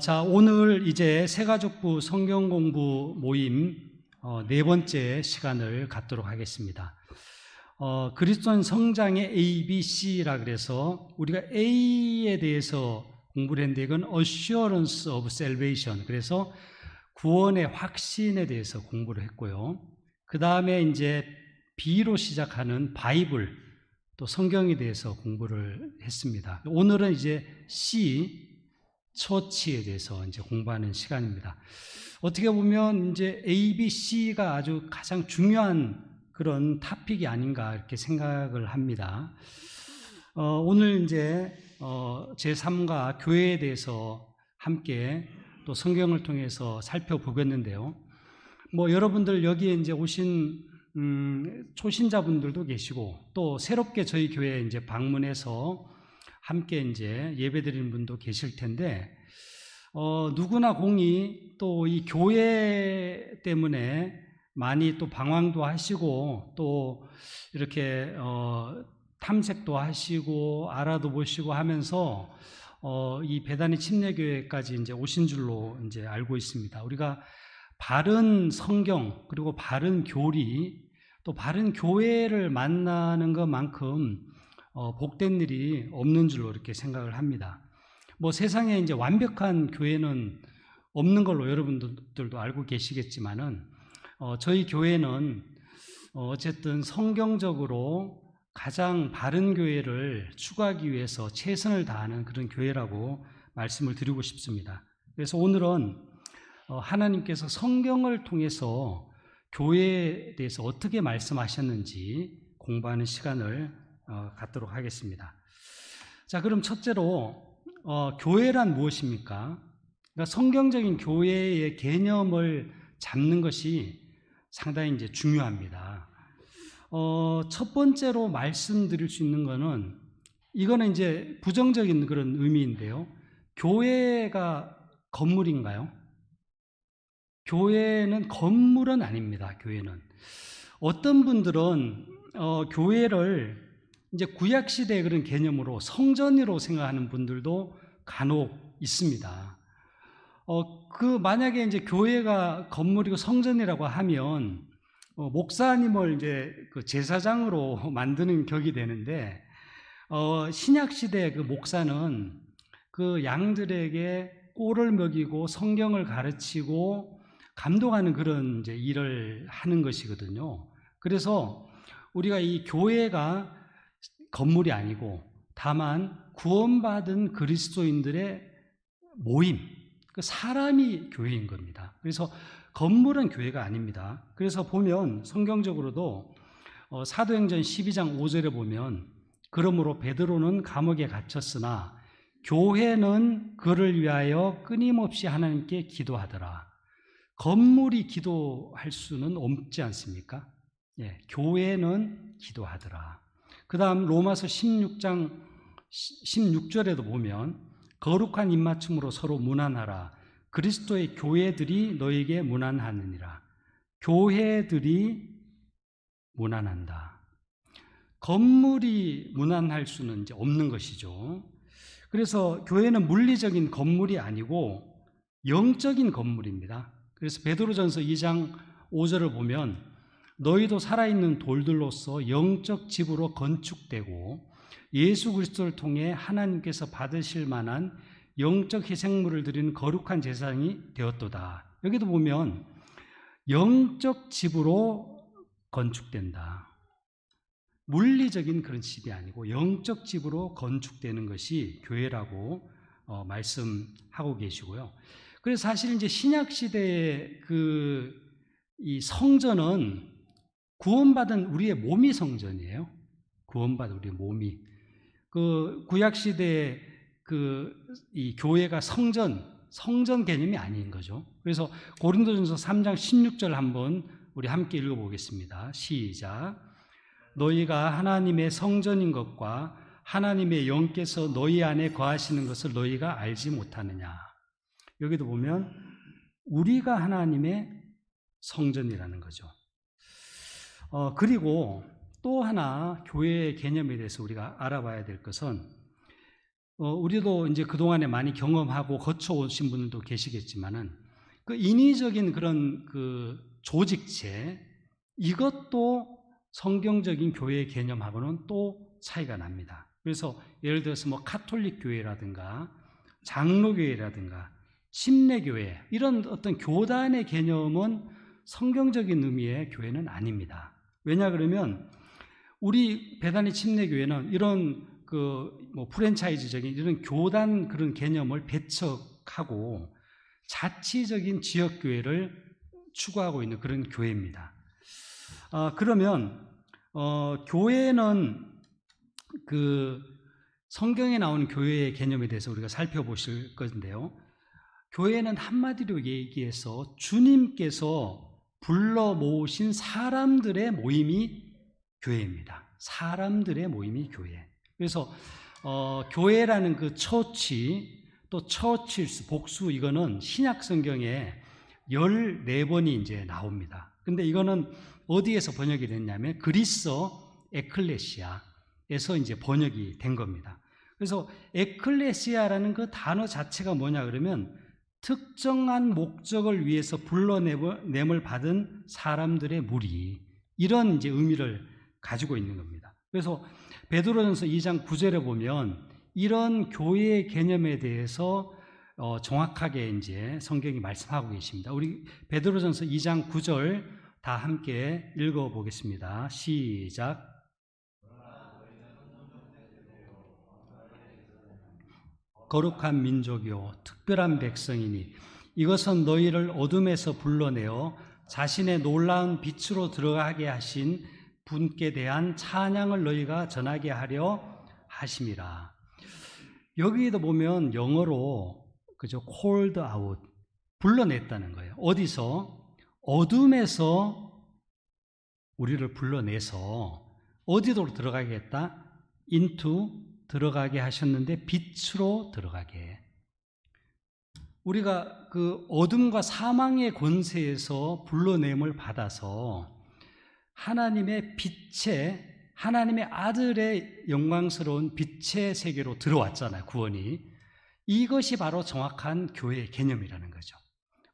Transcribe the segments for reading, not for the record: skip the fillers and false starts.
자, 오늘 이제 새가족부 성경 공부 모임 네 번째 시간을 갖도록 하겠습니다. 그리스도인 성장의 A, B, C라 그래서 우리가 A에 대해서 공부를 했는데 이건 Assurance of Salvation, 그래서 구원의 확신에 대해서 공부를 했고요. 그 다음에 이제 B로 시작하는 바이블, 또 성경에 대해서 공부를 했습니다. 오늘은 이제 C, 처치에 대해서 이제 공부하는 시간입니다. 어떻게 보면 이제 A, B, C가 아주 가장 중요한 그런 토픽이 아닌가 이렇게 생각을 합니다. 오늘 이제 제3과 교회에 대해서 함께 또 성경을 통해서 살펴보겠는데요. 여러분들 여기에 이제 오신 초신자분들도 계시고 또 새롭게 저희 교회에 이제 방문해서 함께 이제 예배드리는 분도 계실 텐데, 누구나 공이 또 이 교회 때문에 많이 또 방황도 하시고 또 이렇게 탐색도 하시고 알아도 보시고 하면서 이 베다니 침례교회까지 이제 오신 줄로 이제 알고 있습니다. 우리가 바른 성경 그리고 바른 교리 또 바른 교회를 만나는 것만큼 복된 일이 없는 줄로 이렇게 생각을 합니다. 세상에 이제 완벽한 교회는 없는 걸로 여러분들도 알고 계시겠지만은, 저희 교회는 어쨌든 성경적으로 가장 바른 교회를 추구하기 위해서 최선을 다하는 그런 교회라고 말씀을 드리고 싶습니다. 그래서 오늘은 하나님께서 성경을 통해서 교회에 대해서 어떻게 말씀하셨는지 공부하는 시간을 갖도록 하겠습니다. 자, 그럼 첫째로 교회란 무엇입니까? 그러니까 성경적인 교회의 개념을 잡는 것이 상당히 이제 중요합니다. 첫 번째로 말씀드릴 수 있는 거는 이거는 이제 부정적인 그런 의미인데요. 교회가 건물인가요? 교회는 건물은 아닙니다. 교회는 어떤 분들은 교회를 이제 구약시대의 그런 개념으로 성전으로 생각하는 분들도 간혹 있습니다. 만약에 이제 교회가 건물이고 성전이라고 하면, 목사님을 이제 그 제사장으로 만드는 격이 되는데, 신약시대 그 목사는 그 양들에게 꼴을 먹이고 성경을 가르치고 감동하는 그런 이제 일을 하는 것이거든요. 그래서 우리가 이 교회가 건물이 아니고 다만 구원받은 그리스도인들의 모임, 그 사람이 교회인 겁니다. 그래서 건물은 교회가 아닙니다. 그래서 보면 성경적으로도 사도행전 12장 5절에 보면, 그러므로 베드로는 감옥에 갇혔으나 교회는 그를 위하여 끊임없이 하나님께 기도하더라. 건물이 기도할 수는 없지 않습니까? 예, 교회는 기도하더라. 그 다음 로마서 16장 16절에도 보면, 거룩한 입맞춤으로 서로 문안하라. 그리스도의 교회들이 너에게 문안하느니라. 교회들이 문안한다. 건물이 문안할 수는 이제 없는 것이죠. 그래서 교회는 물리적인 건물이 아니고 영적인 건물입니다. 그래서 베드로전서 2장 5절을 보면, 너희도 살아있는 돌들로서 영적 집으로 건축되고 예수 그리스도를 통해 하나님께서 받으실 만한 영적 희생물을 드리는 거룩한 제사장이 되었도다. 여기도 보면 영적 집으로 건축된다. 물리적인 그런 집이 아니고 영적 집으로 건축되는 것이 교회라고 말씀하고 계시고요. 그래서 사실 이제 신약 시대의 이 성전은 구원받은 우리의 몸이 성전이에요. 구원받은 우리의 몸이. 구약 시대의 이 교회가 성전 개념이 아닌 거죠. 그래서 고린도전서 3장 16절 한번 우리 함께 읽어보겠습니다. 시작. 너희가 하나님의 성전인 것과 하나님의 영께서 너희 안에 거하시는 것을 너희가 알지 못하느냐. 여기도 보면 우리가 하나님의 성전이라는 거죠. 그리고 또 하나 교회의 개념에 대해서 우리가 알아봐야 될 것은, 우리도 이제 그동안에 많이 경험하고 거쳐오신 분들도 계시겠지만은 그 인위적인 그런 그 조직체, 이것도 성경적인 교회의 개념하고는 또 차이가 납니다. 그래서 예를 들어서 뭐 카톨릭 교회라든가 장로교회라든가 침례교회, 이런 어떤 교단의 개념은 성경적인 의미의 교회는 아닙니다. 왜냐 그러면 우리 배단위 침례교회는 이런 뭐 프랜차이즈적인 이런 교단 그런 개념을 배척하고 자치적인 지역교회를 추구하고 있는 그런 교회입니다. 그러면 교회는 그 성경에 나오는 교회의 개념에 대해서 우리가 살펴보실 건데요. 교회는 한마디로 얘기해서 주님께서 불러 모으신 사람들의 모임이 교회입니다. 사람들의 모임이 교회. 그래서 교회라는 그 처치, 또 처치스 복수, 이거는 신약 성경에 14번이 이제 나옵니다. 근데 이거는 어디에서 번역이 됐냐면 그리스어 에클레시아에서 이제 번역이 된 겁니다. 그래서 에클레시아라는 그 단어 자체가 뭐냐 그러면 특정한 목적을 위해서 불러냄을 받은 사람들의 무리, 이런 이제 의미를 가지고 있는 겁니다. 그래서 베드로전서 2장 9절에 보면 이런 교회의 개념에 대해서 정확하게 이제 성경이 말씀하고 계십니다. 우리 베드로전서 2장 9절 다 함께 읽어보겠습니다. 시작. 거룩한 민족이요 특별한 백성이니 이것은 너희를 어둠에서 불러내어 자신의 놀라운 빛으로 들어가게 하신 분께 대한 찬양을 너희가 전하게 하려 하심이라. 여기에도 보면 영어로 그죠, called out, 불러냈다는 거예요. 어디서? 어둠에서 우리를 불러내서 어디로 들어가겠다? into, 들어가게 하셨는데 빛으로 들어가게. 우리가 그 어둠과 사망의 권세에서 불러냄을 받아서 하나님의 빛의, 하나님의 아들의 영광스러운 빛의 세계로 들어왔잖아요, 구원이. 이것이 바로 정확한 교회의 개념이라는 거죠.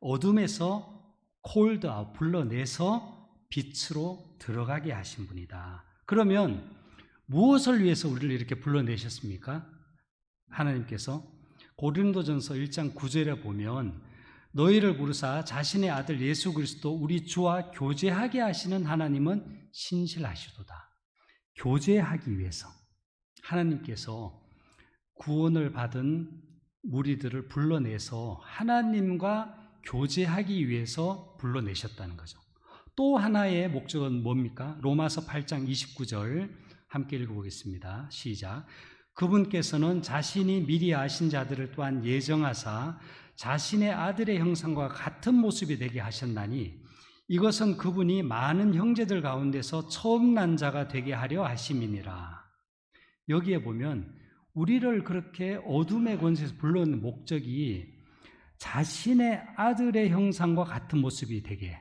어둠에서 called out, 불러내서 빛으로 들어가게 하신 분이다. 그러면 무엇을 위해서 우리를 이렇게 불러내셨습니까? 하나님께서 고린도전서 1장 9절에 보면 너희를 부르사 자신의 아들 예수 그리스도 우리 주와 교제하게 하시는 하나님은 신실하시도다. 교제하기 위해서 하나님께서 구원을 받은 무리들을 불러내서 하나님과 교제하기 위해서 불러내셨다는 거죠. 또 하나의 목적은 뭡니까? 로마서 8장 29절 함께 읽어보겠습니다. 시작. 그분께서는 자신이 미리 아신 자들을 또한 예정하사 자신의 아들의 형상과 같은 모습이 되게 하셨나니 이것은 그분이 많은 형제들 가운데서 처음 난 자가 되게 하려 하심이니라. 여기에 보면 우리를 그렇게 어둠의 권세에서 불러온 목적이 자신의 아들의 형상과 같은 모습이 되게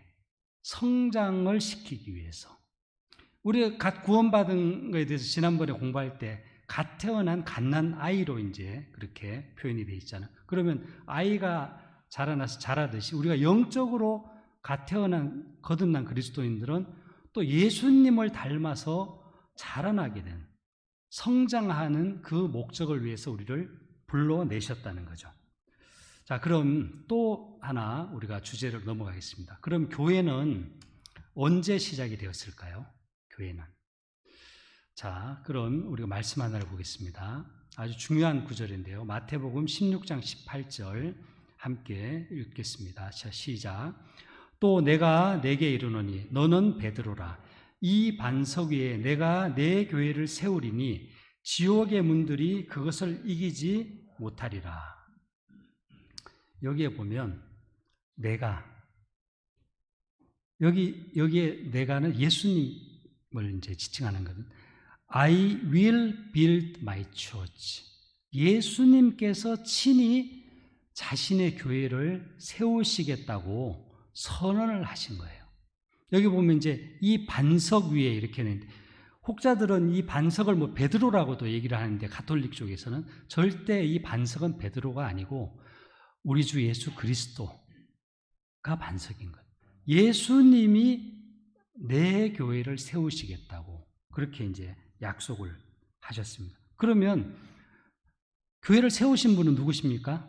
성장을 시키기 위해서. 우리가 갓 구원받은 것에 대해서 지난번에 공부할 때 갓 태어난 갓난 아이로 이제 그렇게 표현이 되어 있잖아요. 그러면 아이가 자라나서 자라듯이 우리가 영적으로 갓 태어난 거듭난 그리스도인들은 또 예수님을 닮아서 자라나게 된, 성장하는 그 목적을 위해서 우리를 불러내셨다는 거죠. 자, 그럼 또 하나 우리가 주제를 넘어가겠습니다. 그럼 교회는 언제 시작이 되었을까요? 교회는. 자, 그럼 우리가 말씀 하나를 보겠습니다. 아주 중요한 구절인데요. 마태복음 16장 18절 함께 읽겠습니다. 자, 시작. 또 내가 네게 이르노니 너는 베드로라. 이 반석 위에 내가 내 교회를 세우리니 지옥의 문들이 그것을 이기지 못하리라. 여기에 보면 내가, 여기에 내가는 예수님을 이제 지칭하는 거든. I will build my church. 예수님께서 친히 자신의 교회를 세우시겠다고 선언을 하신 거예요. 여기 보면 이제 이 반석 위에 이렇게 했는데 혹자들은 이 반석을 뭐 베드로라고도 얘기를 하는데 가톨릭 쪽에서는 절대 이 반석은 베드로가 아니고 우리 주 예수 그리스도가 반석인 것. 예수님이 내 교회를 세우시겠다고 그렇게 이제 약속을 하셨습니다. 그러면 교회를 세우신 분은 누구십니까?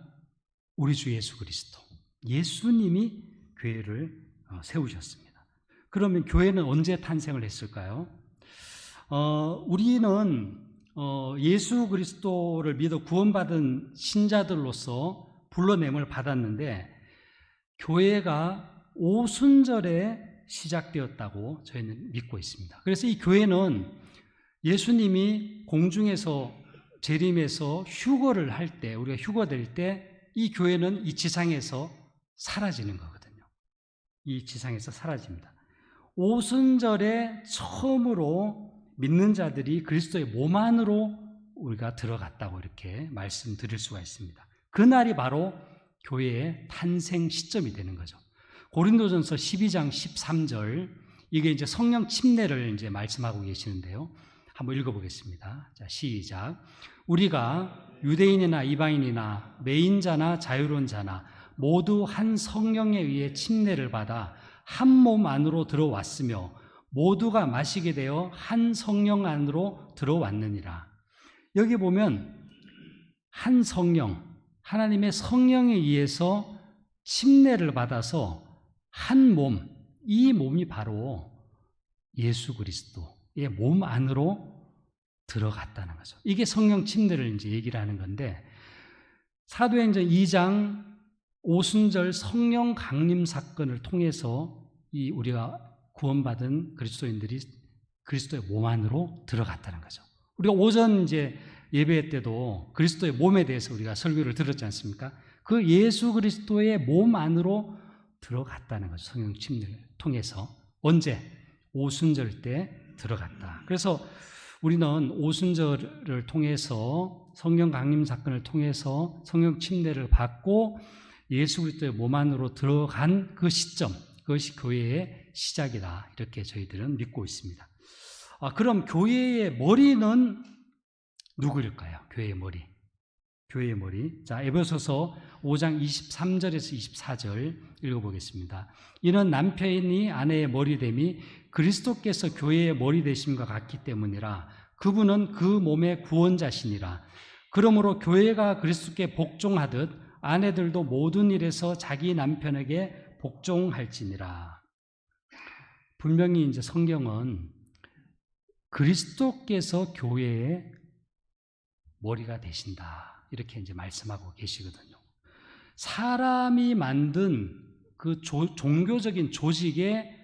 우리 주 예수 그리스도. 예수님이 교회를 세우셨습니다. 그러면 교회는 언제 탄생을 했을까요? 우리는 예수 그리스도를 믿어 구원받은 신자들로서 불러냄을 받았는데 교회가 오순절에 시작되었다고 저희는 믿고 있습니다. 그래서 이 교회는 예수님이 공중에서 재림해서 휴거를 할 때, 우리가 휴거될 때 이 교회는 이 지상에서 사라지는 거거든요. 이 지상에서 사라집니다. 오순절에 처음으로 믿는 자들이 그리스도의 몸 안으로 우리가 들어갔다고 이렇게 말씀드릴 수가 있습니다. 그날이 바로 교회의 탄생 시점이 되는 거죠. 고린도전서 12장 13절, 이게 이제 성령 침례를 이제 말씀하고 계시는데요. 한번 읽어보겠습니다. 자, 시작. 우리가 유대인이나 이방인이나 매인자나 자유로운 자나 모두 한 성령에 의해 침례를 받아 한 몸 안으로 들어왔으며 모두가 마시게 되어 한 성령 안으로 들어왔느니라. 여기 보면 한 성령, 하나님의 성령에 의해서 침례를 받아서 한 몸, 이 몸이 바로 예수 그리스도의 몸 안으로 들어갔다는 거죠. 이게 성령 침례를 이제 얘기를 하는 건데, 사도행전 2장 오순절 성령 강림 사건을 통해서 이 우리가 구원받은 그리스도인들이 그리스도의 몸 안으로 들어갔다는 거죠. 우리가 오전 이제 예배 때도 그리스도의 몸에 대해서 우리가 설교를 들었지 않습니까? 그 예수 그리스도의 몸 안으로 들어갔다는 거죠. 성령 침례를 통해서. 언제? 오순절 때 들어갔다. 그래서 우리는 오순절을 통해서 성령 강림 사건을 통해서 성령 침례를 받고 예수 그리스도의 몸 안으로 들어간 그 시점, 그것이 교회의 시작이다. 이렇게 저희들은 믿고 있습니다. 그럼 교회의 머리는 누구일까요? 교회의 머리. 교회의 머리. 자, 에베소서 5장 23절에서 24절 읽어보겠습니다. 이는 남편이 아내의 머리됨이 그리스도께서 교회의 머리 되심과 같기 때문이라. 그분은 그 몸의 구원자시니라. 그러므로 교회가 그리스도께 복종하듯 아내들도 모든 일에서 자기 남편에게 복종할지니라. 분명히 이제 성경은 그리스도께서 교회의 머리가 되신다. 이렇게 이제 말씀하고 계시거든요. 사람이 만든 그 종교적인 조직의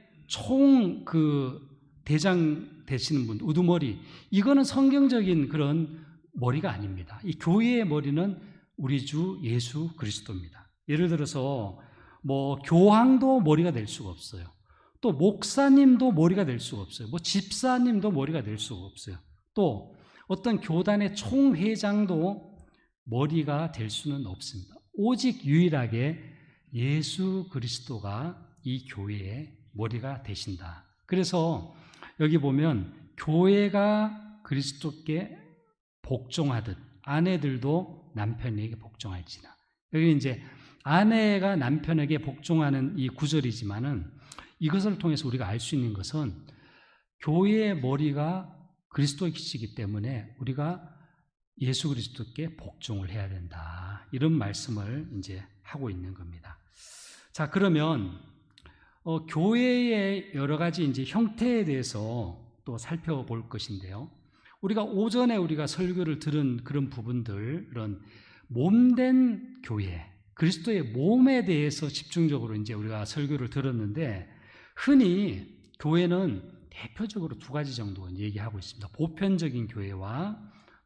대장 되시는 분, 우두머리, 이거는 성경적인 그런 머리가 아닙니다. 이 교회의 머리는 우리 주 예수 그리스도입니다. 예를 들어서 뭐 교황도 머리가 될 수가 없어요. 또 목사님도 머리가 될 수가 없어요. 뭐 집사님도 머리가 될 수가 없어요. 또 어떤 교단의 총회장도 머리가 될 수는 없습니다. 오직 유일하게 예수 그리스도가 이 교회의 머리가 되신다. 그래서 여기 보면 교회가 그리스도께 복종하듯 아내들도 남편에게 복종할지나. 여기 이제 아내가 남편에게 복종하는 이 구절이지만은 이것을 통해서 우리가 알 수 있는 것은 교회의 머리가 그리스도이시기 때문에 우리가 예수 그리스도께 복종을 해야 된다. 이런 말씀을 이제 하고 있는 겁니다. 자, 그러면 교회의 여러 가지 이제 형태에 대해서 또 살펴볼 것인데요. 우리가 오전에 우리가 설교를 들은 그런 부분들, 이런 몸된 교회, 그리스도의 몸에 대해서 집중적으로 이제 우리가 설교를 들었는데, 흔히 교회는 대표적으로 두 가지 정도 얘기하고 있습니다. 보편적인 교회와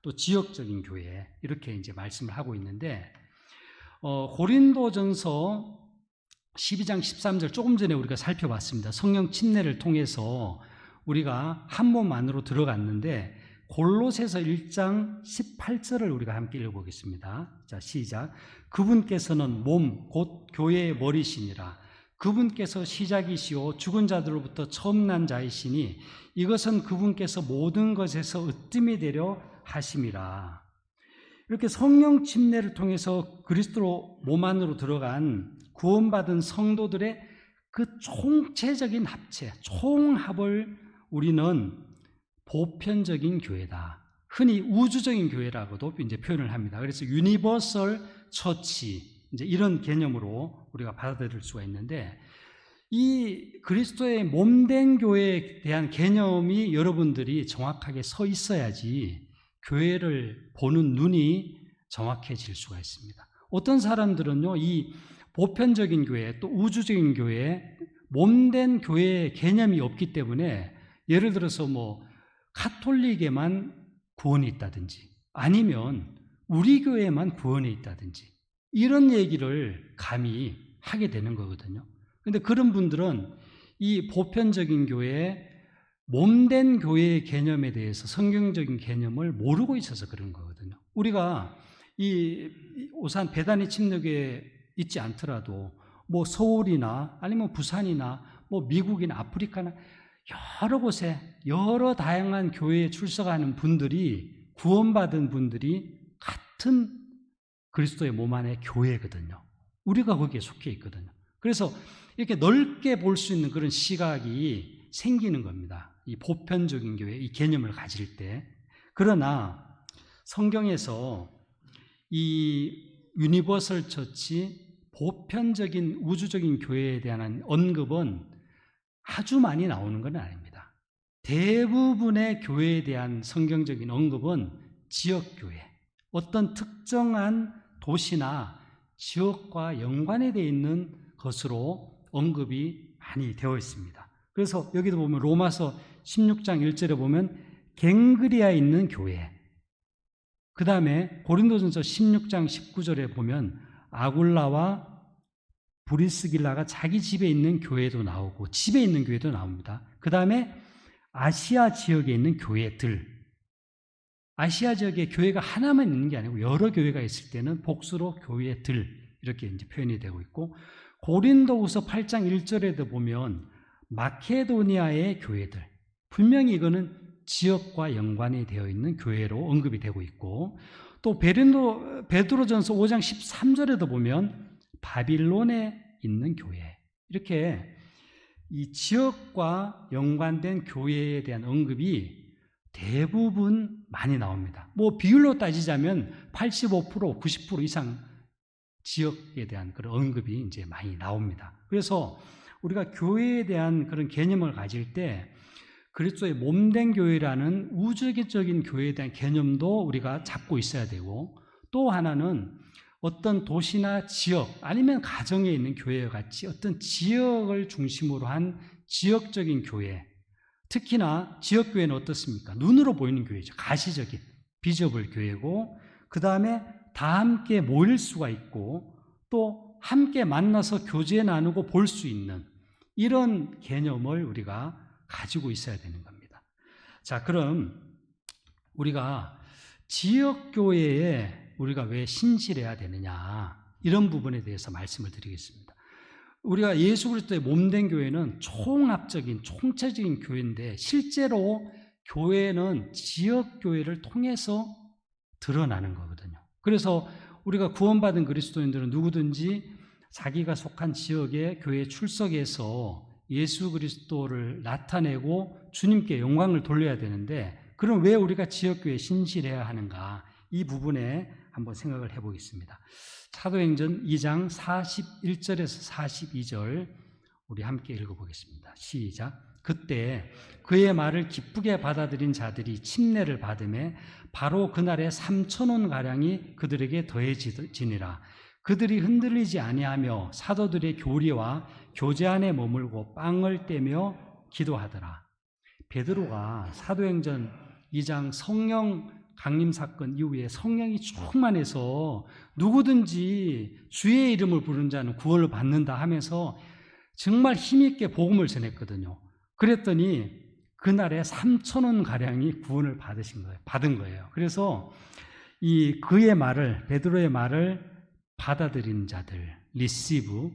또 지역적인 교회, 이렇게 이제 말씀을 하고 있는데, 고린도전서 12장 13절 조금 전에 우리가 살펴봤습니다. 성령 침례를 통해서 우리가 한 몸 안으로 들어갔는데, 골로새서 1장 18절을 우리가 함께 읽어보겠습니다. 자, 시작. 그분께서는 몸 곧 교회의 머리시니라. 그분께서 시작이시오 죽은 자들로부터 처음 난 자이시니 이것은 그분께서 모든 것에서 으뜸이 되려 하심이라. 이렇게 성령 침례를 통해서 그리스도 몸 안으로 들어간 구원받은 성도들의 그 총체적인 합체, 총합을 우리는 보편적인 교회다. 흔히 우주적인 교회라고도 이제 표현을 합니다. 그래서 유니버설 처치, 이제 이런 개념으로 우리가 받아들일 수가 있는데, 이 그리스도의 몸된 교회에 대한 개념이 여러분들이 정확하게 서 있어야지 교회를 보는 눈이 정확해질 수가 있습니다. 어떤 사람들은요, 이 보편적인 교회, 또 우주적인 교회, 몸된 교회의 개념이 없기 때문에 예를 들어서 뭐 카톨릭에만 구원이 있다든지 아니면 우리 교회에만 구원이 있다든지 이런 얘기를 감히 하게 되는 거거든요. 그런데 그런 분들은 이 보편적인 교회, 몸된 교회의 개념에 대해서 성경적인 개념을 모르고 있어서 그런 거거든요. 우리가 이 오산 배단위 침례교회에 있지 않더라도 뭐 서울이나 아니면 부산이나 뭐 미국이나 아프리카나 여러 곳에 여러 다양한 교회에 출석하는 분들이, 구원받은 분들이 같은 그리스도의 몸 안의 교회거든요. 우리가 거기에 속해 있거든요. 그래서 이렇게 넓게 볼 수 있는 그런 시각이 생기는 겁니다. 이 보편적인 교회, 이 개념을 가질 때. 그러나 성경에서 이 유니버설 처치, 보편적인 우주적인 교회에 대한 언급은 아주 많이 나오는 건 아닙니다. 대부분의 교회에 대한 성경적인 언급은 지역교회, 어떤 특정한 도시나 지역과 연관이 되어 있는 것으로 언급이 많이 되어 있습니다. 그래서 여기도 보면 로마서 16장 1절에 보면 갱그리아에 있는 교회, 그 다음에 고린도전서 16장 19절에 보면 아굴라와 브리스길라가 자기 집에 있는 교회도 나오고 집에 있는 교회도 나옵니다. 그 다음에 아시아 지역에 있는 교회들, 아시아 지역에 교회가 하나만 있는 게 아니고 여러 교회가 있을 때는 복수로 교회들 이렇게 이제 표현이 되고 있고, 고린도후서 8장 1절에도 보면 마케도니아의 교회들, 분명히 이거는 지역과 연관이 되어 있는 교회로 언급이 되고 있고, 또 베드로전서 5장 13절에도 보면 바빌론에 있는 교회, 이렇게 이 지역과 연관된 교회에 대한 언급이 대부분 많이 나옵니다. 뭐 비율로 따지자면 85%, 90% 이상 지역에 대한 그런 언급이 이제 많이 나옵니다. 그래서 우리가 교회에 대한 그런 개념을 가질 때 그리스도의 몸된 교회라는 우주적인 교회에 대한 개념도 우리가 잡고 있어야 되고, 또 하나는 어떤 도시나 지역 아니면 가정에 있는 교회와 같이 어떤 지역을 중심으로 한 지역적인 교회, 특히나 지역교회는 어떻습니까? 눈으로 보이는 교회죠. 가시적인 비저블 교회고, 그 다음에 다 함께 모일 수가 있고 또 함께 만나서 교제 나누고 볼 수 있는 이런 개념을 우리가 가지고 있어야 되는 겁니다. 자, 그럼 우리가 지역교회에 우리가 왜 신실해야 되느냐, 이런 부분에 대해서 말씀을 드리겠습니다. 우리가 예수 그리스도의 몸된 교회는 총합적인 총체적인 교회인데, 실제로 교회는 지역교회를 통해서 드러나는 거거든요. 그래서 우리가 구원받은 그리스도인들은 누구든지 자기가 속한 지역의 교회에 출석해서 예수 그리스도를 나타내고 주님께 영광을 돌려야 되는데, 그럼 왜 우리가 지역교회에 신실해야 하는가, 이 부분에 한번 생각을 해보겠습니다. 사도행전 2장 41절에서 42절 우리 함께 읽어보겠습니다. 시작. 그때 그의 말을 기쁘게 받아들인 자들이 침례를 받음에 바로 그날에 3,000원가량이 그들에게 더해지니라. 그들이 흔들리지 아니하며 사도들의 교리와 교제 안에 머물고 빵을 떼며 기도하더라. 베드로가 사도행전 2장 성령 강림 사건 이후에 성령이 충만해서 누구든지 주의 이름을 부르는 자는 구원을 받는다 하면서 정말 힘있게 복음을 전했거든요. 그랬더니 그날에 3,000원가량이 구원을 받은 거예요. 그래서 이 그의 말을, 베드로의 말을 받아들인 자들, 리시브,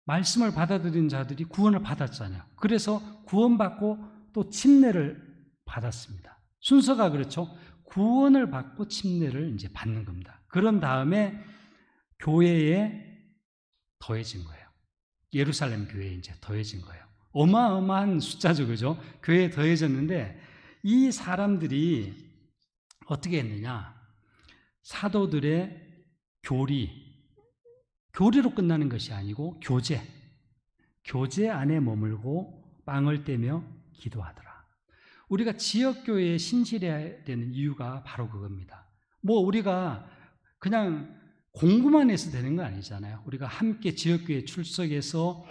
말씀을 받아들인 자들이 구원을 받았잖아요. 그래서 구원받고 또 침례를 받았습니다. 순서가 그렇죠. 구원을 받고 침례를 이제 받는 겁니다. 그런 다음에 교회에 더해진 거예요. 예루살렘 교회에 이제 더해진 거예요. 어마어마한 숫자죠, 그죠? 교회에 더해졌는데 이 사람들이 어떻게 했느냐? 사도들의 교리로 끝나는 것이 아니고 교제 안에 머물고 빵을 떼며 기도하더라. 우리가 지역교회에 신실해야 되는 이유가 바로 그겁니다. 우리가 그냥 공부만 해서 되는 거 아니잖아요. 우리가 함께 지역교회에 출석해서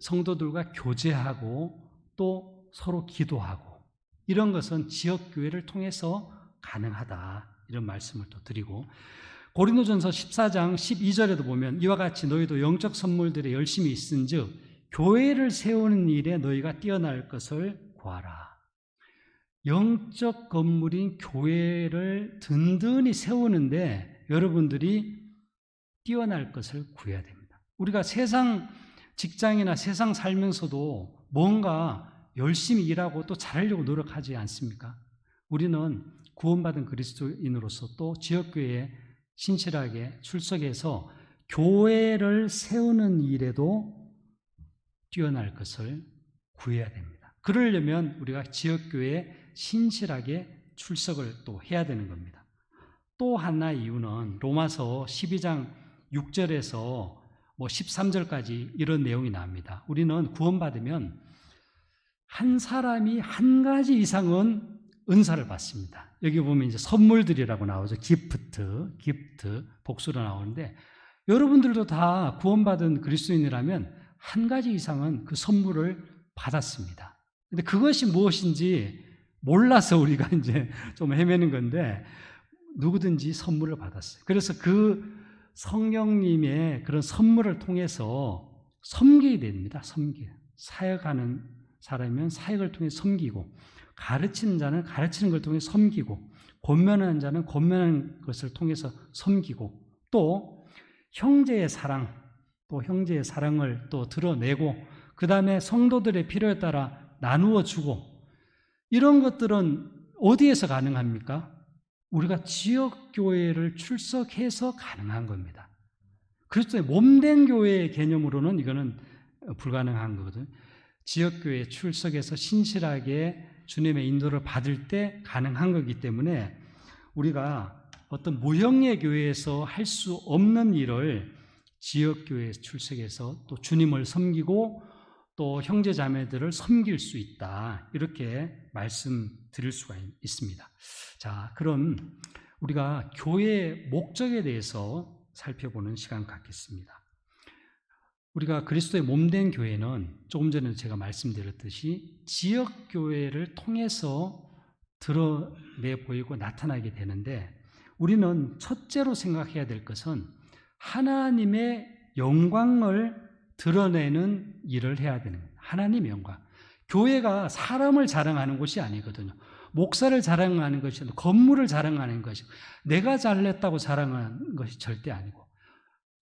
성도들과 교제하고 또 서로 기도하고 이런 것은 지역교회를 통해서 가능하다. 이런 말씀을 또 드리고 고린도전서 14장 12절에도 보면 이와 같이 너희도 영적 선물들에 열심히 있은즉 교회를 세우는 일에 너희가 뛰어날 것을 구하라. 영적 건물인 교회를 든든히 세우는데 여러분들이 뛰어날 것을 구해야 됩니다. 우리가 세상 직장이나 세상 살면서도 뭔가 열심히 일하고 또 잘하려고 노력하지 않습니까? 우리는 구원받은 그리스도인으로서 또 지역교회에 신실하게 출석해서 교회를 세우는 일에도 뛰어날 것을 구해야 됩니다. 그러려면 우리가 지역교회에 신실하게 출석을 또 해야 되는 겁니다. 또 하나의 이유는 로마서 12장 6절에서 13절까지 이런 내용이 나옵니다. 우리는 구원받으면 한 사람이 한 가지 이상은 은사를 받습니다. 여기 보면 이제 선물들이라고 나오죠. 기프트, 복수로 나오는데 여러분들도 다 구원받은 그리스도인이라면 한 가지 이상은 그 선물을 받았습니다. 근데 그것이 무엇인지 몰라서 우리가 이제 좀 헤매는 건데 누구든지 선물을 받았어요. 그래서 그 성령님의 그런 선물을 통해서 섬기게 됩니다. 사역하는 사람이면 사역을 통해 섬기고 가르치는 자는 가르치는 걸 통해 섬기고 권면하는 자는 권면하는 것을 통해서 섬기고 또 형제의 사랑을 또 드러내고 그 다음에 성도들의 필요에 따라 나누어 주고 이런 것들은 어디에서 가능합니까? 우리가 지역교회를 출석해서 가능한 겁니다. 그리스도의 몸된 교회의 개념으로는 이거는 불가능한 거거든요. 지역교회에 출석해서 신실하게 주님의 인도를 받을 때 가능한 거기 때문에 우리가 어떤 모형의 교회에서 할 수 없는 일을 지역교회에 출석해서 또 주님을 섬기고 또 형제 자매들을 섬길 수 있다. 이렇게 말씀드릴 수가 있습니다. 자, 그럼 우리가 교회의 목적에 대해서 살펴보는 시간 갖겠습니다. 우리가 그리스도의 몸된 교회는 조금 전에 제가 말씀드렸듯이 지역교회를 통해서 드러내 보이고 나타나게 되는데 우리는 첫째로 생각해야 될 것은 하나님의 영광을 드러내는 일을 해야 되는 거예요. 하나님의 영광. 교회가 사람을 자랑하는 곳이 아니거든요. 목사를 자랑하는 것이 아니고 건물을 자랑하는 것이고 내가 잘냈다고 자랑하는 것이 절대 아니고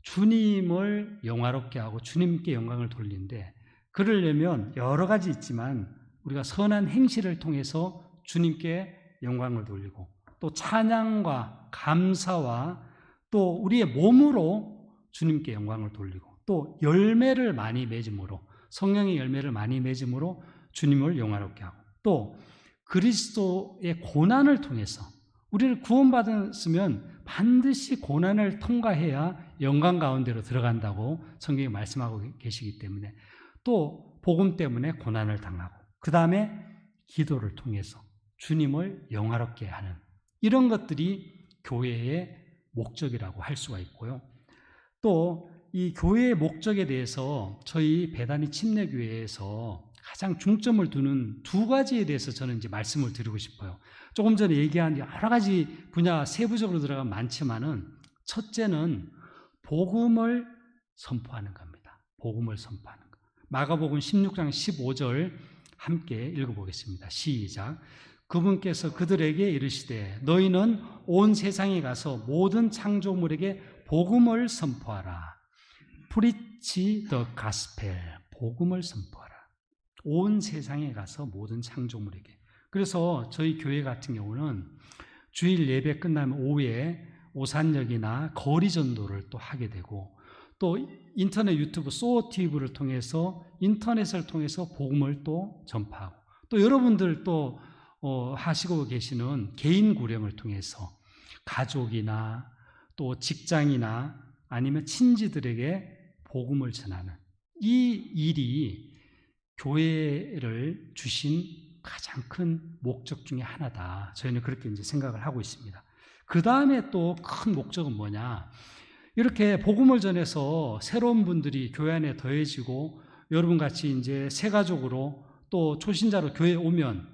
주님을 영화롭게 하고 주님께 영광을 돌리는데 그러려면 여러 가지 있지만 우리가 선한 행실을 통해서 주님께 영광을 돌리고 또 찬양과 감사와 또 우리의 몸으로 주님께 영광을 돌리고 또 열매를 많이 맺음으로 성령의 열매를 많이 맺음으로 주님을 영화롭게 하고 또 그리스도의 고난을 통해서 우리를 구원받았으면 반드시 고난을 통과해야 영광 가운데로 들어간다고 성경이 말씀하고 계시기 때문에 또 복음 때문에 고난을 당하고 그 다음에 기도를 통해서 주님을 영화롭게 하는 이런 것들이 교회의 목적이라고 할 수가 있고요. 또 이 교회의 목적에 대해서 저희 배단위 침례교회에서 가장 중점을 두는 두 가지에 대해서 저는 이제 말씀을 드리고 싶어요. 조금 전에 얘기한 여러 가지 분야 세부적으로 들어가면 많지만은 첫째는 복음을 선포하는 겁니다. 복음을 선포하는 것. 마가복음 16장 15절 함께 읽어보겠습니다. 시작. 그분께서 그들에게 이르시되 너희는 온 세상에 가서 모든 창조물에게 복음을 선포하라. Preach the gospel, 복음을 선포하라. 온 세상에 가서 모든 창조물에게. 그래서 저희 교회 같은 경우는 주일 예배 끝나면 오후에 오산역이나 거리 전도를 또 하게 되고, 또 인터넷 유튜브 소어티브를 통해서 인터넷을 통해서 복음을 또 전파하고, 또 여러분들 또 하시고 계시는 개인 구령을 통해서 가족이나 또 직장이나 아니면 친지들에게 복음을 전하는 이 일이 교회를 주신 가장 큰 목적 중에 하나다. 저희는 그렇게 이제 생각을 하고 있습니다. 그 다음에 또 큰 목적은 뭐냐? 이렇게 복음을 전해서 새로운 분들이 교회 안에 더해지고 여러분 같이 이제 새 가족으로 또 초신자로 교회에 오면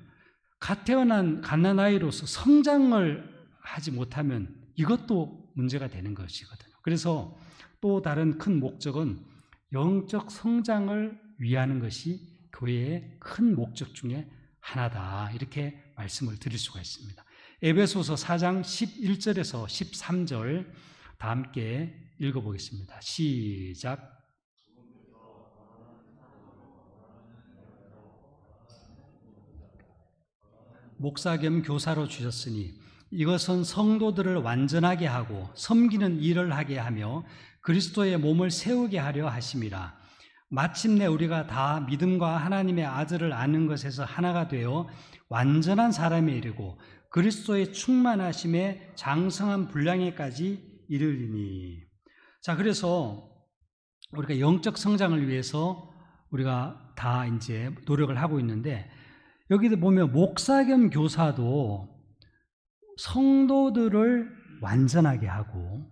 갓 태어난 갓난아이로서 성장을 하지 못하면 이것도 문제가 되는 것이거든요. 그래서 또 다른 큰 목적은 영적 성장을 위하는 것이 교회의 큰 목적 중에 하나다. 이렇게 말씀을 드릴 수가 있습니다. 에베소서 4장 11절에서 13절 다 함께 읽어보겠습니다. 시작. 목사 겸 교사로 주셨으니 이것은 성도들을 완전하게 하고 섬기는 일을 하게 하며 그리스도의 몸을 세우게 하려 하심이라. 마침내 우리가 다 믿음과 하나님의 아들을 아는 것에서 하나가 되어 완전한 사람에 이르고 그리스도의 충만하심에 장성한 분량에까지 이르리니. 자, 그래서 우리가 영적 성장을 위해서 우리가 다 이제 노력을 하고 있는데, 여기도 보면 목사 겸 교사도 성도들을 완전하게 하고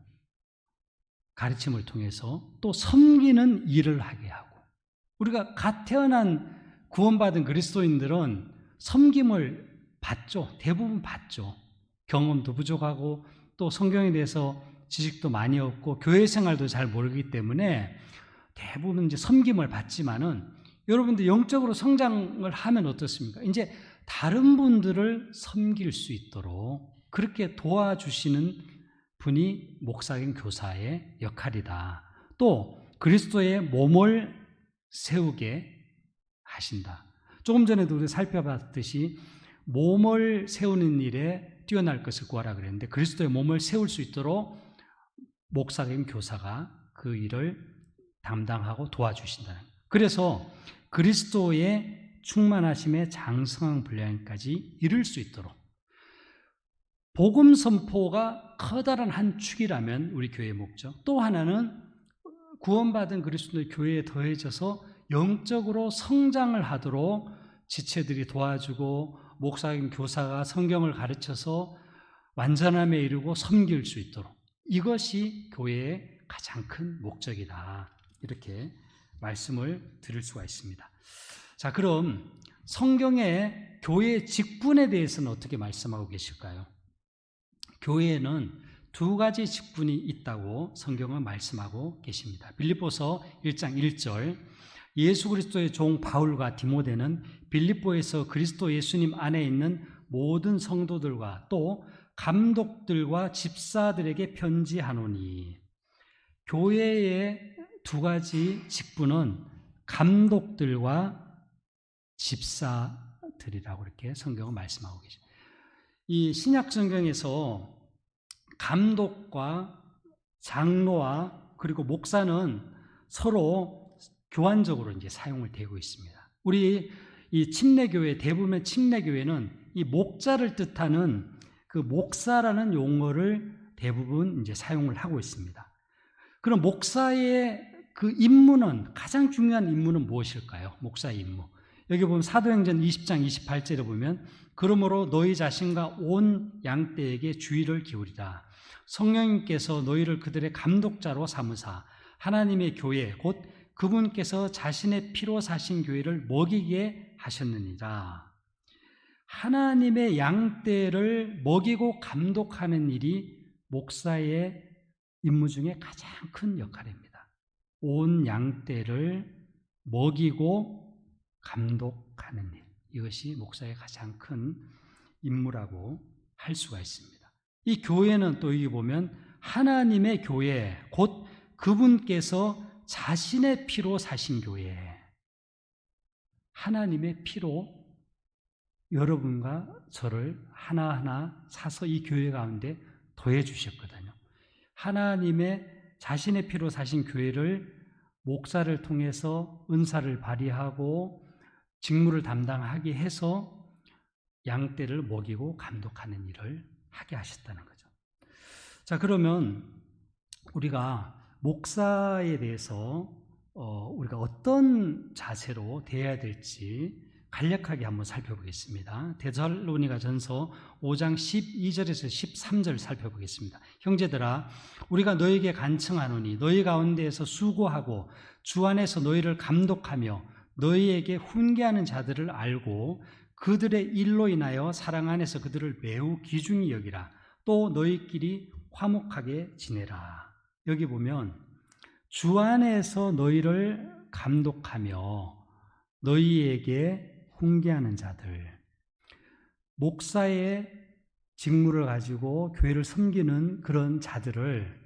가르침을 통해서 또 섬기는 일을 하게 하고, 우리가 갓 태어난 구원받은 그리스도인들은 섬김을 받죠. 대부분 받죠. 경험도 부족하고 또 성경에 대해서 지식도 많이 없고 교회 생활도 잘 모르기 때문에 대부분 이제 섬김을 받지만은, 여러분들 영적으로 성장을 하면 어떻습니까? 이제 다른 분들을 섬길 수 있도록 그렇게 도와주시는 분이 목사인 교사의 역할이다. 또 그리스도의 몸을 세우게 하신다. 조금 전에도 우리 살펴봤듯이 몸을 세우는 일에 뛰어날 것을 구하라 그랬는데, 그리스도의 몸을 세울 수 있도록 목사인 교사가 그 일을 담당하고 도와주신다는 거예요. 그래서 그리스도의 충만하심의 장성한 분량까지 이룰 수 있도록, 복음 선포가 커다란 한 축이라면 우리 교회의 목적, 또 하나는 구원받은 그리스도의 교회에 더해져서 영적으로 성장을 하도록 지체들이 도와주고 목사님 교사가 성경을 가르쳐서 완전함에 이르고 섬길 수 있도록, 이것이 교회의 가장 큰 목적이다. 이렇게 말씀을 드릴 수가 있습니다. 자, 그럼 성경의 교회의 직분에 대해서는 어떻게 말씀하고 계실까요? 교회에는 두 가지 직분이 있다고 성경은 말씀하고 계십니다. 빌립보서 1장 1절, 예수 그리스도의 종 바울과 디모데는 빌립보에서 그리스도 예수님 안에 있는 모든 성도들과 또 감독들과 집사들에게 편지하노니. 교회의 두 가지 직분은 감독들과 집사들이라고 이렇게 성경은 말씀하고 계십니다. 이 신약 성경에서 감독과 장로와 그리고 목사는 서로 교환적으로 이제 사용을 되고 있습니다. 우리 이 침례교회, 대부분의 침례교회는 이 목자를 뜻하는 그 목사라는 용어를 대부분 이제 사용을 하고 있습니다. 그럼 목사의 그 임무는, 가장 중요한 임무는 무엇일까요? 목사의 임무. 여기 보면 사도행전 20장 28절에 보면, 그러므로 너희 자신과 온 양떼에게 주의를 기울이라. 성령님께서 너희를 그들의 감독자로 삼으사 하나님의 교회 곧 그분께서 자신의 피로 사신 교회를 먹이게 하셨느니라. 하나님의 양떼를 먹이고 감독하는 일이 목사의 임무 중에 가장 큰 역할입니다. 온 양떼를 먹이고 감독하는 일, 이것이 목사의 가장 큰 임무라고 할 수가 있습니다. 이 교회는 또 여기 보면 하나님의 교회 곧 그분께서 자신의 피로 사신 교회, 하나님의 피로 여러분과 저를 하나하나 사서 이 교회 가운데 더해 주셨거든요. 하나님의 자신의 피로 사신 교회를 목사를 통해서 은사를 발휘하고 직무를 담당하게 해서 양떼를 먹이고 감독하는 일을 하게 하셨다는 거죠. 자, 그러면 우리가 목사에 대해서 우리가 어떤 자세로 대해야 될지 간략하게 한번 살펴보겠습니다. 데살로니가전서 5장 12절에서 13절 살펴보겠습니다. 형제들아, 우리가 너에게 간청하노니 너희 가운데에서 수고하고 주 안에서 너희를 감독하며 너희에게 훈계하는 자들을 알고 그들의 일로 인하여 사랑 안에서 그들을 매우 귀중히 여기라. 또 너희끼리 화목하게 지내라. 여기 보면 주 안에서 너희를 감독하며 너희에게 훈계하는 자들, 목사의 직무를 가지고 교회를 섬기는 그런 자들을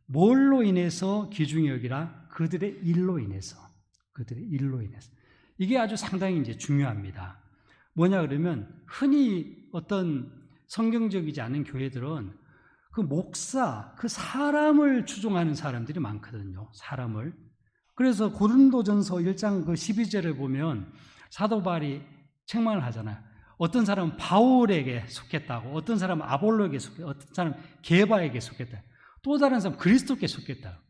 뭘로 인해서 귀중히 여기라? 그들의 일로 인해서. 이게 아주 상당히 이제 중요합니다. 뭐냐 그러면 흔히 어떤 성경적이지 않은 교회들은 그 목사, 그 사람을 추종하는 사람들이 많거든요. 사람을. 그래서 고린도전서 1장 그 12절에 보면 사도 바울이 책망을 하잖아요. 어떤 사람은 바울에게 속했다고, 어떤 사람은 아볼로에게 속했다, 어떤 사람은 게바에게 속했다, 또 다른 사람은 그리스도께 속했다.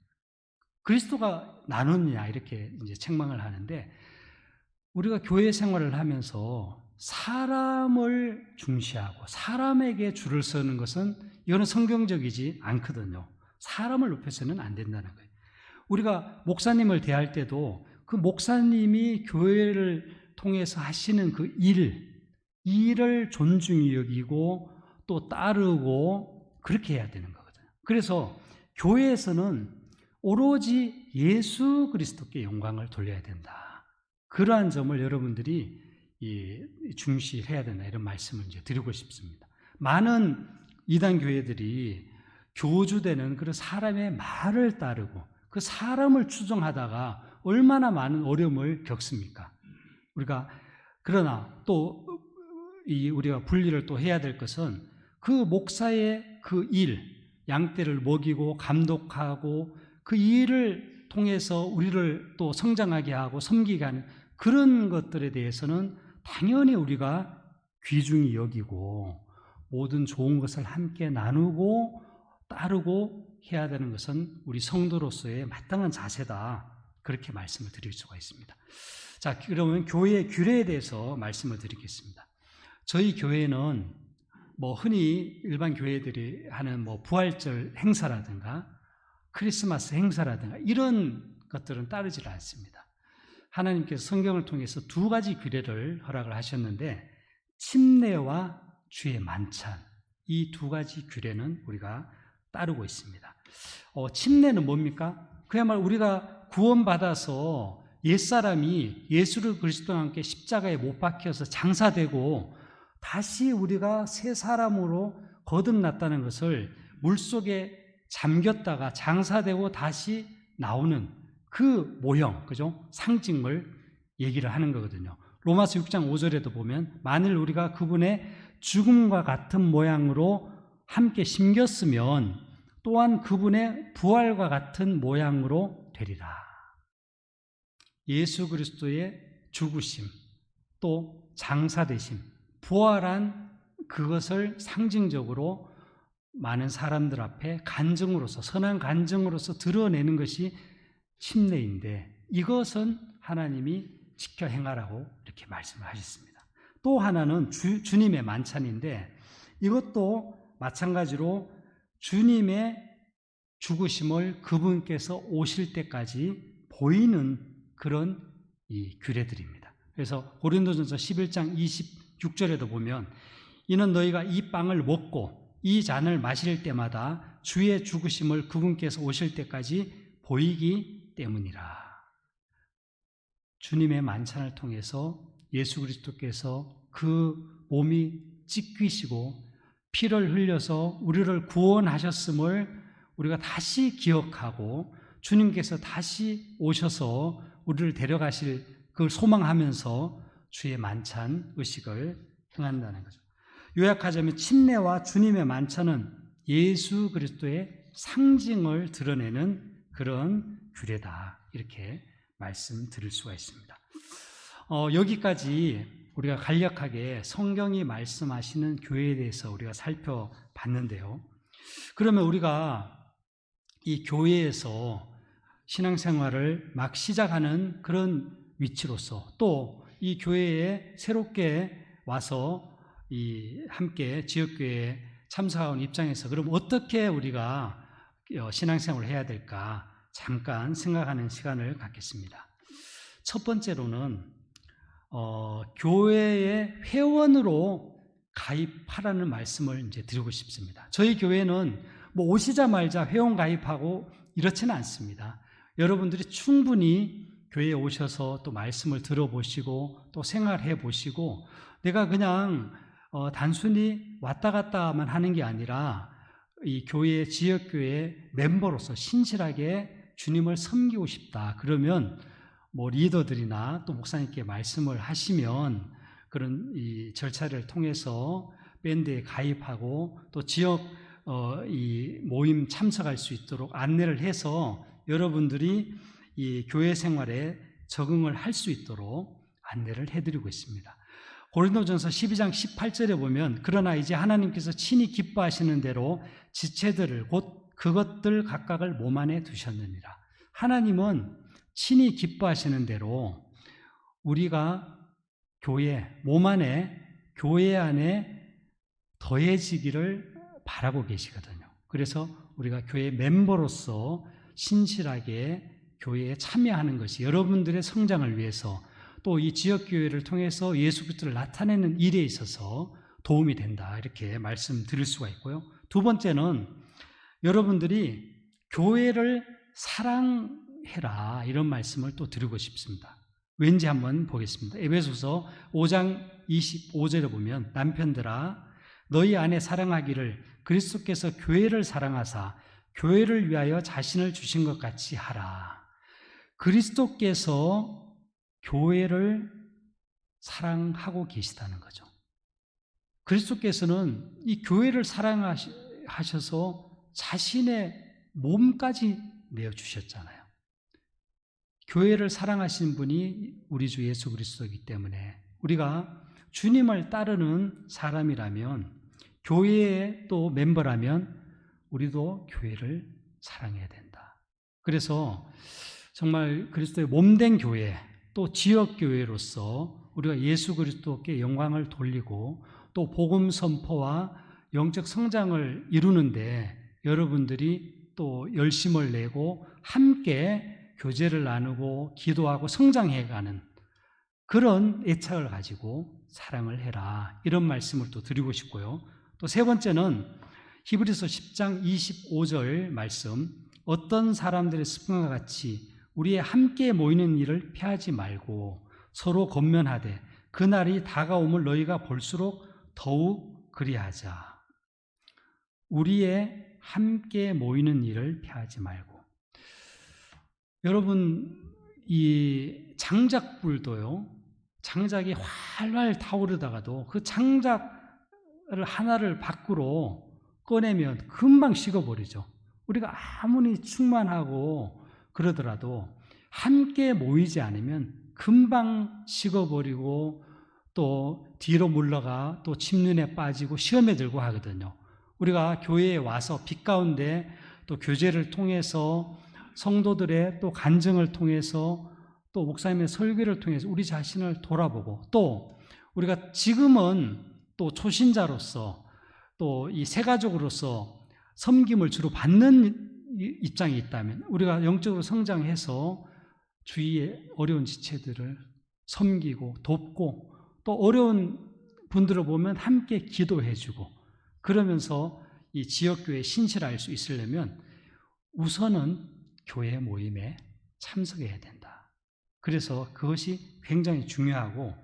그리스도가 나눴냐 이렇게 이제 책망을 하는데, 우리가 교회 생활을 하면서 사람을 중시하고 사람에게 줄을 서는 것은 이거는 성경적이지 않거든요. 사람을 높여서는 안 된다는 거예요. 우리가 목사님을 대할 때도 그 목사님이 교회를 통해서 하시는 그 일을 존중히 여기고 또 따르고 그렇게 해야 되는 거거든요. 그래서 교회에서는 오로지 예수 그리스도께 영광을 돌려야 된다. 그러한 점을 여러분들이 중시해야 된다. 이런 말씀을 이제 드리고 싶습니다. 많은 이단 교회들이 교주되는 그런 사람의 말을 따르고 그 사람을 추종하다가 얼마나 많은 어려움을 겪습니까? 그러나 또 우리가 분리를 또 해야 될 것은 그 목사의 그 양떼를 먹이고 감독하고 그 일을 통해서 우리를 또 성장하게 하고 섬기게 하는 그런 것들에 대해서는 당연히 우리가 귀중히 여기고 모든 좋은 것을 함께 나누고 따르고 해야 되는 것은 우리 성도로서의 마땅한 자세다. 그렇게 말씀을 드릴 수가 있습니다. 자, 그러면 교회의 규례에 대해서 말씀을 드리겠습니다. 저희 교회는 흔히 일반 교회들이 하는 부활절 행사라든가 크리스마스 행사라든가 이런 것들은 따르지 않습니다. 하나님께서 성경을 통해서 두 가지 규례를 허락을 하셨는데 침례와 주의 만찬, 이 두 가지 규례는 우리가 따르고 있습니다. 침례는 뭡니까? 그야말로 우리가 구원받아서 옛사람이 예수를 그리스도와 함께 십자가에 못 박혀서 장사되고 다시 우리가 새 사람으로 거듭났다는 것을 물속에 잠겼다가 장사되고 다시 나오는 그 모형, 그죠? 상징을 얘기를 하는 거거든요. 로마서 6장 5절에도 보면 만일 우리가 그분의 죽음과 같은 모양으로 함께 심겼으면 또한 그분의 부활과 같은 모양으로 되리라. 예수 그리스도의 죽으심, 또 장사되심, 부활한 그것을 상징적으로 많은 사람들 앞에 간증으로서, 선한 간증으로서 드러내는 것이 침례인데 이것은 하나님이 지켜 행하라고 이렇게 말씀을 하셨습니다. 또 하나는 주님의 만찬인데 이것도 마찬가지로 주님의 죽으심을 그분께서 오실 때까지 보이는 그런 이 규례들입니다. 그래서 고린도전서 11장 26절에도 보면 이는 너희가 이 빵을 먹고 이 잔을 마실 때마다 주의 죽으심을 그분께서 오실 때까지 보이기 때문이라. 주님의 만찬을 통해서 예수 그리스도께서 그 몸이 찢기시고 피를 흘려서 우리를 구원하셨음을 우리가 다시 기억하고 주님께서 다시 오셔서 우리를 데려가실 그걸 소망하면서 주의 만찬 의식을 행한다는 거죠. 요약하자면 침례와 주님의 만찬은 예수 그리스도의 상징을 드러내는 그런 규례다, 이렇게 말씀드릴 수가 있습니다. 여기까지 우리가 간략하게 성경이 말씀하시는 교회에 대해서 우리가 살펴봤는데요. 그러면 우리가 이 교회에서 신앙생활을 막 시작하는 그런 위치로서, 또 이 교회에 새롭게 와서 함께 지역교회에 참석하는 입장에서 그럼 어떻게 우리가 신앙생활을 해야 될까 잠깐 생각하는 시간을 갖겠습니다. 첫 번째로는 교회의 회원으로 가입하라는 말씀을 이제 드리고 싶습니다. 저희 교회는 뭐 오시자마자 회원 가입하고 이렇지는 않습니다. 여러분들이 충분히 교회에 오셔서 또 말씀을 들어보시고 또 생활해 보시고, 내가 그냥 단순히 왔다 갔다만 하는 게 아니라 이 교회, 지역교회 멤버로서 신실하게 주님을 섬기고 싶다. 그러면 뭐 리더들이나 또 목사님께 말씀을 하시면 그런 이 절차를 통해서 밴드에 가입하고 또 지역 이 모임 참석할 수 있도록 안내를 해서 여러분들이 이 교회 생활에 적응을 할 수 있도록 안내를 해드리고 있습니다. 고린도전서 12장 18절에 보면 그러나 이제 하나님께서 친히 기뻐하시는 대로 지체들을 곧 그것들 각각을 몸 안에 두셨느니라. 하나님은 친히 기뻐하시는 대로 우리가 교회, 몸 안에, 교회 안에 더해지기를 바라고 계시거든요. 그래서 우리가 교회 멤버로서 신실하게 교회에 참여하는 것이 여러분들의 성장을 위해서 또 이 지역교회를 통해서 예수 그리스도를 나타내는 일에 있어서 도움이 된다, 이렇게 말씀드릴 수가 있고요. 두 번째는 여러분들이 교회를 사랑해라, 이런 말씀을 또 드리고 싶습니다. 왠지 한번 보겠습니다. 에베소서 5장 25절에 보면 남편들아 너희 아내 사랑하기를 그리스도께서 교회를 사랑하사 교회를 위하여 자신을 주신 것 같이 하라. 그리스도께서 교회를 사랑하고 계시다는 거죠. 그리스도께서는 이 교회를 사랑하셔서 자신의 몸까지 내어주셨잖아요. 교회를 사랑하시는 분이 우리 주 예수 그리스도이기 때문에 우리가 주님을 따르는 사람이라면, 교회의 또 멤버라면 우리도 교회를 사랑해야 된다. 그래서 정말 그리스도의 몸된 교회, 또 지역교회로서 우리가 예수 그리스도께 영광을 돌리고 또 복음 선포와 영적 성장을 이루는데 여러분들이 또 열심을 내고 함께 교제를 나누고 기도하고 성장해가는 그런 애착을 가지고 사랑을 해라, 이런 말씀을 또 드리고 싶고요. 또 세 번째는 히브리서 10장 25절 말씀, 어떤 사람들의 습관과 같이 우리의 함께 모이는 일을 피하지 말고 서로 권면하되 그날이 다가옴을 너희가 볼수록 더욱 그리하자. 우리의 함께 모이는 일을 피하지 말고, 여러분 이 장작불도요, 장작이 활활 타오르다가도 그 장작을 하나를 밖으로 꺼내면 금방 식어버리죠. 우리가 아무리 충만하고 그러더라도 함께 모이지 않으면 금방 식어버리고 또 뒤로 물러가 또 침륜에 빠지고 시험에 들고 하거든요. 우리가 교회에 와서 빛 가운데 또 교제를 통해서 성도들의 또 간증을 통해서 또 목사님의 설교를 통해서 우리 자신을 돌아보고, 또 우리가 지금은 또 초신자로서 또 이 새가족으로서 섬김을 주로 받는 입장이 있다면 우리가 영적으로 성장해서 주위의 어려운 지체들을 섬기고 돕고 또 어려운 분들을 보면 함께 기도해주고 그러면서 이 지역교회에 신실할 수 있으려면 우선은 교회 모임에 참석해야 된다. 그래서 그것이 굉장히 중요하고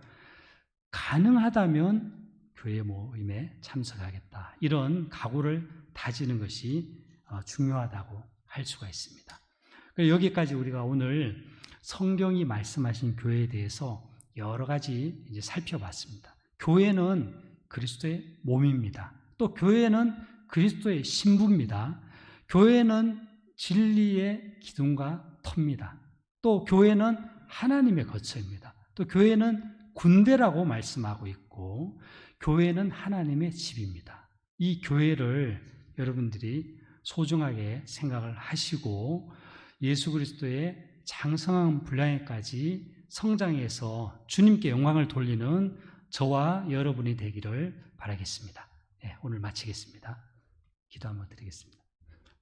가능하다면 교회 모임에 참석하겠다, 이런 각오를 다지는 것이 중요하다고 할 수가 있습니다. 여기까지 우리가 오늘 성경이 말씀하신 교회에 대해서 여러 가지 이제 살펴봤습니다. 교회는 그리스도의 몸입니다. 또 교회는 그리스도의 신부입니다. 교회는 진리의 기둥과 터입니다. 또 교회는 하나님의 거처입니다. 또 교회는 군대라고 말씀하고 있고 교회는 하나님의 집입니다. 이 교회를 여러분들이 소중하게 생각을 하시고 예수 그리스도의 장성한 분량에까지 성장해서 주님께 영광을 돌리는 저와 여러분이 되기를 바라겠습니다. 네, 오늘 마치겠습니다. 기도 한번 드리겠습니다.